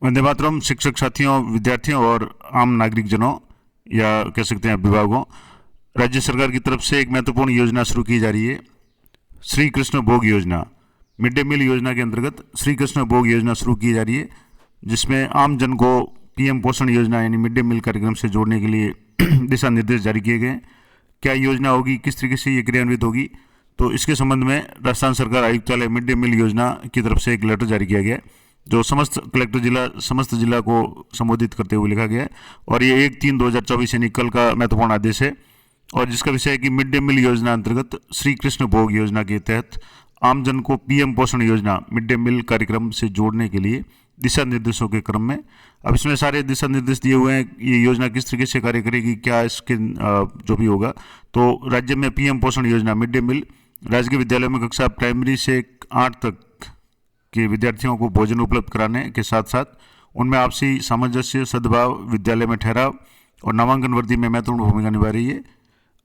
वंदे मातरम। शिक्षक साथियों, विद्यार्थियों और आम नागरिक जनों या कह सकते हैं अभिभावकों, राज्य सरकार की तरफ से एक महत्वपूर्ण योजना शुरू की जा रही है, श्री कृष्ण भोग योजना। मिड डे मील योजना के अंतर्गत श्री कृष्ण भोग योजना शुरू की जा रही है, जिसमें आम जन को पीएम पोषण योजना यानी मिड डे मील कार्यक्रम से जोड़ने के लिए दिशा निर्देश जारी किए गए हैं। क्या योजना होगी, किस तरीके से ये क्रियान्वित होगी, तो इसके संबंध में राजस्थान सरकार आयुक्तालय मिड डे मील योजना की तरफ से एक लेटर जारी किया गया है, जो समस्त जिला को संबोधित करते हुए लिखा गया है। और ये 1/3/2024 यानी कल का महत्वपूर्ण आदेश है, और जिसका विषय है कि मिड डे मील योजना अंतर्गत श्री कृष्ण भोग योजना के तहत आमजन को पीएम पोषण योजना मिड डे मील कार्यक्रम से जोड़ने के लिए दिशा निर्देशों के क्रम में अब इसमें सारे दिशा निर्देश दिए हुए हैं। ये योजना किस तरीके से कार्य करेगी, क्या इसके जो भी होगा, तो राज्य में पीएम पोषण योजना मिड डे मील राजकीय विद्यालयों में कक्षा प्राइमरी से 8 तक के विद्यार्थियों को भोजन उपलब्ध कराने के साथ साथ उनमें आपसी सामंजस्य, सद्भाव, विद्यालय में ठहराव और नामांकन वृद्धि में महत्वपूर्ण भूमिका निभा रही है।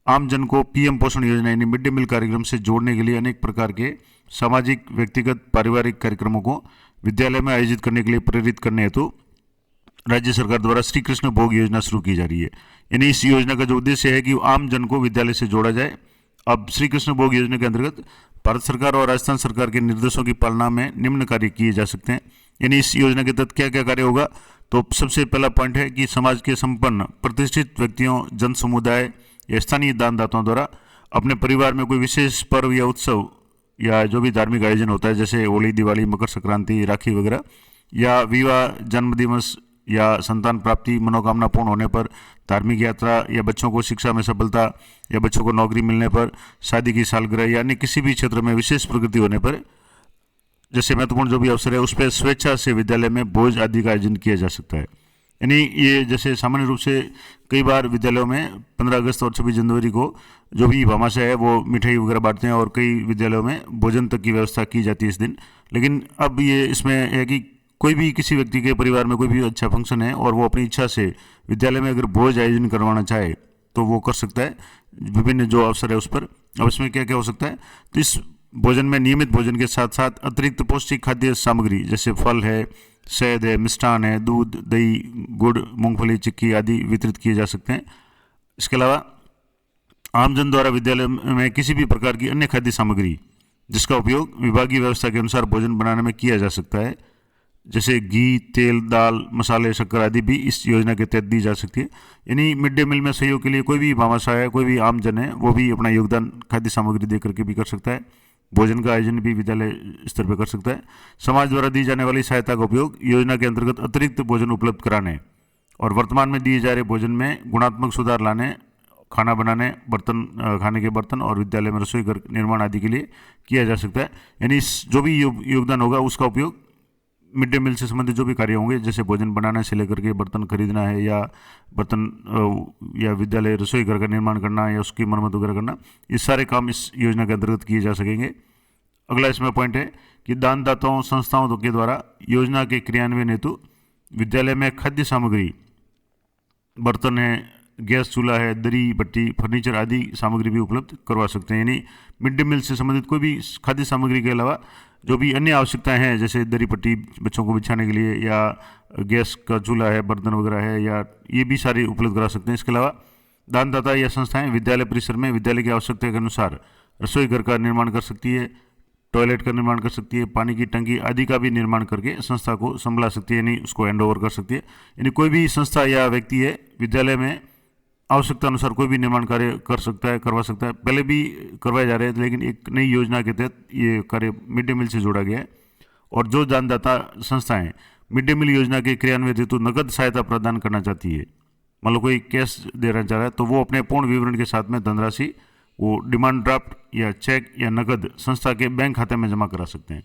आम जन को पीएम पोषण योजना यानी मिड डे मील कार्यक्रम से जोड़ने के लिए अनेक प्रकार के सामाजिक, व्यक्तिगत, पारिवारिक कार्यक्रमों को विद्यालय में आयोजित करने के लिए प्रेरित करने हेतु राज्य सरकार द्वारा श्री कृष्ण भोग योजना शुरू की जा रही है। यानी इस योजना का जो उद्देश्य है कि आम जन को विद्यालय से जोड़ा जाए। अब श्री कृष्ण भोग योजना के अंतर्गत भारत सरकार और राजस्थान सरकार के निर्देशों की पालना में निम्न कार्य किए जा सकते हैं। यानी इस योजना के तहत क्या क्या कार्य होगा, तो सबसे पहला पॉइंट है कि समाज के संपन्न प्रतिष्ठित व्यक्तियों, जन समुदाय या स्थानीय दानदाताओं द्वारा अपने परिवार में कोई विशेष पर्व या उत्सव या जो भी धार्मिक आयोजन होता है, जैसे होली, दिवाली, मकर संक्रांति, राखी वगैरह, या विवाह, जन्मदिवस या संतान प्राप्ति, मनोकामना पूर्ण होने पर, धार्मिक यात्रा, या बच्चों को शिक्षा में सफलता, या बच्चों को नौकरी मिलने पर, शादी की सालगिरह, यानी किसी भी क्षेत्र में विशेष प्रगति होने पर, जैसे महत्वपूर्ण जो भी अवसर है उस पर स्वेच्छा से विद्यालय में भोज आदि का आयोजन किया जा सकता है। यानी ये जैसे सामान्य रूप से कई बार विद्यालयों में 15 अगस्त और 26 जनवरी को जो भी भामाशाह है वो मिठाई वगैरह बांटते हैं और कई विद्यालयों में भोजन तक की व्यवस्था की जाती है इस दिन। लेकिन अब ये इसमें है कि कोई भी किसी व्यक्ति के परिवार में कोई भी अच्छा फंक्शन है और वो अपनी इच्छा से विद्यालय में अगर भोज आयोजन करवाना चाहे तो वो कर सकता है, विभिन्न जो अवसर है उस पर। अब इसमें क्या क्या हो सकता है, तो इस भोजन में नियमित भोजन के साथ साथ अतिरिक्त पौष्टिक खाद्य सामग्री जैसे फल है, शहद है, मिष्ठान है, दूध, दही, गुड़, मूंगफली, चिक्की आदि वितरित किए जा सकते हैं। इसके अलावा आमजन द्वारा विद्यालय में किसी भी प्रकार की अन्य खाद्य सामग्री जिसका उपयोग विभागीय व्यवस्था के अनुसार भोजन बनाने में किया जा सकता है, जैसे घी, तेल, दाल, मसाले, शक्कर आदि भी इस योजना के तहत दी जा सकती है। यानी मिड डे मील में सहयोग के लिए कोई भी भामाशाह है, कोई भी आमजन है, वो भी अपना योगदान खाद्य सामग्री दे करके भी कर सकता है। भोजन का आयोजन भी विद्यालय स्तर पर कर सकता है। समाज द्वारा दी जाने वाली सहायता का उपयोग योजना के अंतर्गत अतिरिक्त भोजन उपलब्ध कराने और वर्तमान में दिए जा रहे भोजन में गुणात्मक सुधार लाने, खाना बनाने, बर्तन, खाने के बर्तन और विद्यालय में रसोई घर निर्माण आदि के लिए किया जा सकता है। यानी इस जो भी योगदान होगा उसका उपयोग मिड डे मील से संबंधित जो भी कार्य होंगे, जैसे भोजन बनाने से लेकर के बर्तन खरीदना है या या विद्यालय रसोई घर का निर्माण करना या उसकी मरम्मत वगैरह करना, ये सारे काम इस योजना के अंतर्गत किए जा सकेंगे। अगला इसमें पॉइंट है कि दानदाताओं संस्थाओं के द्वारा योजना के क्रियान्वयन हेतु विद्यालय में खाद्य सामग्री, बर्तन है, गैस चूल्हा है, दरी भट्टी, फर्नीचर आदि सामग्री भी उपलब्ध करवा सकते हैं। यानी मिड डे मील से संबंधित कोई भी खाद्य सामग्री के अलावा जो भी अन्य आवश्यकताएं हैं, जैसे दरी पट्टी बच्चों को बिछाने के लिए, या गैस का चूल्हा है, बर्तन वगैरह है, या ये भी सारे उपलब्ध करा सकते हैं। इसके अलावा दानदाता या संस्थाएं विद्यालय परिसर में विद्यालय की आवश्यकता के अनुसार रसोई घर का निर्माण कर सकती है, टॉयलेट का निर्माण कर सकती है, पानी की टंकी आदि का भी निर्माण करके संस्था को संभला सकती है, यानी उसको हैंड ओवर कर सकती है। यानी कोई भी संस्था या व्यक्ति है विद्यालय में आवश्यकता अनुसार कोई भी निर्माण कार्य कर सकता है, करवा सकता है। पहले भी करवाए जा रहे हैं, लेकिन एक नई योजना के तहत ये कार्य मिड डे मील से जोड़ा गया है। और जो दानदाता संस्थाएं मिड डे मील योजना के क्रियान्वयन हेतु नकद सहायता प्रदान करना चाहती है, मान लो कोई कैश देना चाह रहा है, तो वो अपने पूर्ण विवरण के साथ में धनराशि वो डिमांड ड्राफ्ट या चेक या नकद संस्था के बैंक खाते में जमा करा सकते हैं।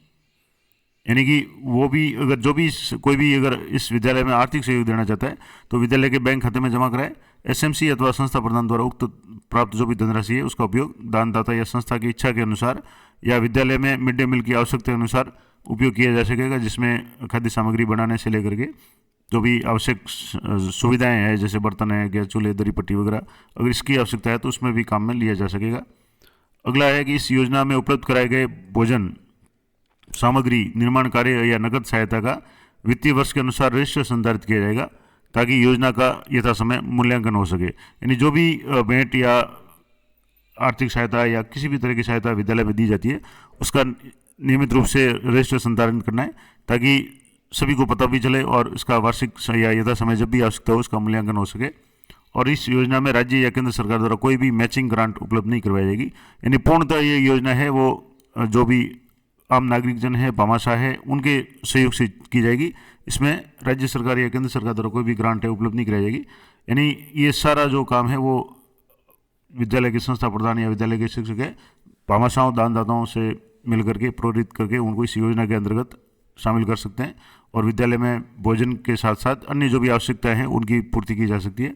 यानी कि वो भी अगर जो भी कोई भी अगर इस विद्यालय में आर्थिक सहयोग देना चाहता है तो विद्यालय के बैंक खाते में जमा कराए। एसएमसी अथवा संस्था प्रधान द्वारा उक्त प्राप्त जो भी धनराशि है उसका उपयोग दानदाता या संस्था की इच्छा के अनुसार या विद्यालय में मिड डे मील की आवश्यकता के अनुसार उपयोग किया जा सकेगा, जिसमें खाद्य सामग्री बनाने से लेकर के जो भी आवश्यक सुविधाएं हैं, जैसे बर्तन है, गैस चूल्हे, दरी पट्टी वगैरह, अगर इसकी आवश्यकता है तो उसमें भी काम में लिया जा सकेगा। अगला है कि इस योजना में उपलब्ध कराए गए भोजन सामग्री निर्माण कार्य या नकद सहायता का वित्तीय वर्ष के अनुसार रजिस्टर संधारित किया जाएगा ताकि योजना का यथा समय मूल्यांकन हो सके। यानी जो भी भेंट या आर्थिक सहायता या किसी भी तरह की सहायता विद्यालय में दी जाती है उसका नियमित रूप से रजिस्टर संधारण करना है ताकि सभी को पता भी चले और इसका वार्षिक या यथा समय जब भी आवश्यकता हो उसका मूल्यांकन हो सके। और इस योजना में राज्य या केंद्र सरकार द्वारा कोई भी मैचिंग ग्रांट उपलब्ध नहीं करवाई जाएगी। यानी पूर्णतः ये योजना है वो जो भी आम नागरिक जन है, भामाशाह है, उनके सहयोग से की जाएगी। इसमें राज्य सरकार या केंद्र सरकार द्वारा कोई भी ग्रांट है उपलब्ध नहीं कराई जाएगी। यानी ये सारा जो काम है वो विद्यालय के संस्था प्रधान या विद्यालय के शिक्षक है भामाशाहों दानदाताओं से मिल करके प्रेरित करके उनको इस योजना के अंतर्गत शामिल कर सकते हैं और विद्यालय में भोजन के साथ साथ अन्य जो भी आवश्यकताएं हैं उनकी पूर्ति की जा सकती है।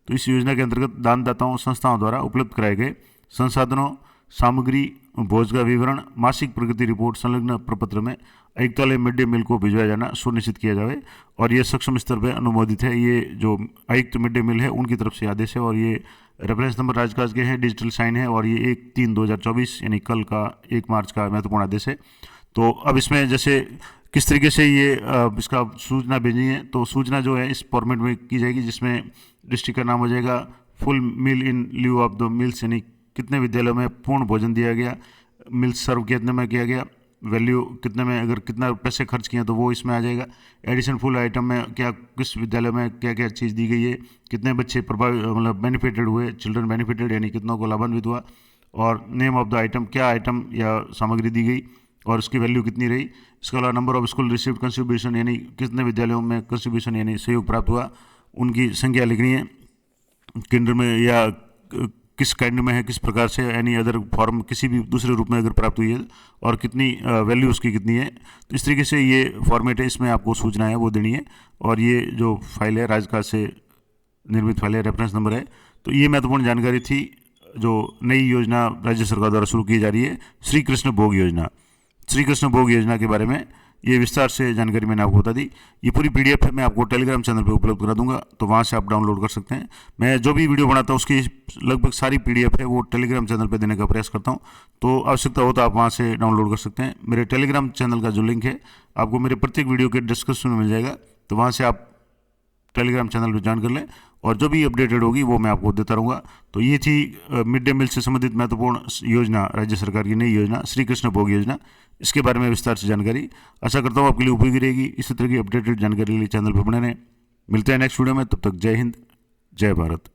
तो इस योजना के अंतर्गत दानदाताओं संस्थाओं द्वारा उपलब्ध कराए गए संसाधनों, सामग्री, भोज का विवरण, मासिक प्रगति रिपोर्ट संलग्न प्रपत्र में आयुक्तालय मिड डे मील को भिजवाया जाना सुनिश्चित किया जाए और ये सक्षम स्तर पर अनुमोदित है। ये जो आयुक्त मिड डे मील है उनकी तरफ से आदेश है और ये रेफरेंस नंबर राजकाज के हैं, डिजिटल साइन है और ये 1/3/2024 यानी कल का 1 मार्च का महत्वपूर्ण आदेश है। तो अब इसमें जैसे किस तरीके से ये इसका सूचना भेजी है, तो सूचना जो है इस फॉर्मेट में की जाएगी जिसमें डिस्ट्रिक्ट का नाम हो जाएगा, full meal in lieu of the meals यानी कितने विद्यालयों में पूर्ण भोजन दिया गया, मील्स सर्व कितने में किया गया, वैल्यू कितने में, अगर कितना पैसे खर्च किए तो वो इसमें आ जाएगा। एडिशन फुल आइटम में क्या किस विद्यालय में क्या क्या चीज़ दी गई है, कितने बच्चे प्रभावित मतलब बेनिफिटेड हुए, चिल्ड्रन बेनिफिटेड यानी कितनों को लाभान्वित हुआ, और नेम ऑफ द आइटम क्या आइटम या सामग्री दी गई और उसकी वैल्यू कितनी रही। इसके अलावा number of school received contribution यानी कितने विद्यालयों में कंट्रीब्यूशन यानी सहयोग प्राप्त हुआ, उनकी संख्या लिखनी है, केंद्र में या किस काइंड में है, किस प्रकार से यानी अदर फॉर्म किसी भी दूसरे रूप में अगर प्राप्त हुई है और कितनी वैल्यू उसकी कितनी है। तो इस तरीके से ये फॉर्मेट है, इसमें आपको सूचना है वो देनी है। और ये जो फाइल है राजकाज से निर्मित फाइल है, रेफरेंस नंबर है। तो ये महत्वपूर्ण जानकारी थी जो नई योजना राज्य सरकार द्वारा शुरू की जा रही है, श्री कृष्ण भोग योजना। श्री कृष्ण भोग योजना के बारे में ये विस्तार से जानकारी मैंने आपको बता दी। ये पूरी पीडीएफ है, मैं आपको टेलीग्राम चैनल पे उपलब्ध करा दूंगा, तो वहाँ से आप डाउनलोड कर सकते हैं। मैं जो भी वीडियो बनाता हूँ उसकी लगभग सारी पीडीएफ है वो टेलीग्राम चैनल पे देने का प्रयास करता हूँ, तो आवश्यकता हो तो आप वहाँ से डाउनलोड कर सकते हैं। मेरे टेलीग्राम चैनल का जो लिंक है आपको मेरे प्रत्येक वीडियो के डिस्क्रिप्शन में मिल जाएगा, तो वहाँ से आप टेलीग्राम चैनल पर ज्वाइन कर लें और जो भी अपडेटेड होगी वो मैं आपको देता रहूँगा। तो ये थी मिड डे मील से संबंधित महत्वपूर्ण योजना, राज्य सरकार की नई योजना श्री कृष्ण भोग योजना, इसके बारे में विस्तार से जानकारी। आशा करता हूँ आपके लिए उपयोगी रहेगी। इसी तरह की अपडेटेड जानकारी के लिए चैनल पर बने रहें। मिलते हैं नेक्स्ट वीडियो में, तब तक जय हिंद, जय भारत।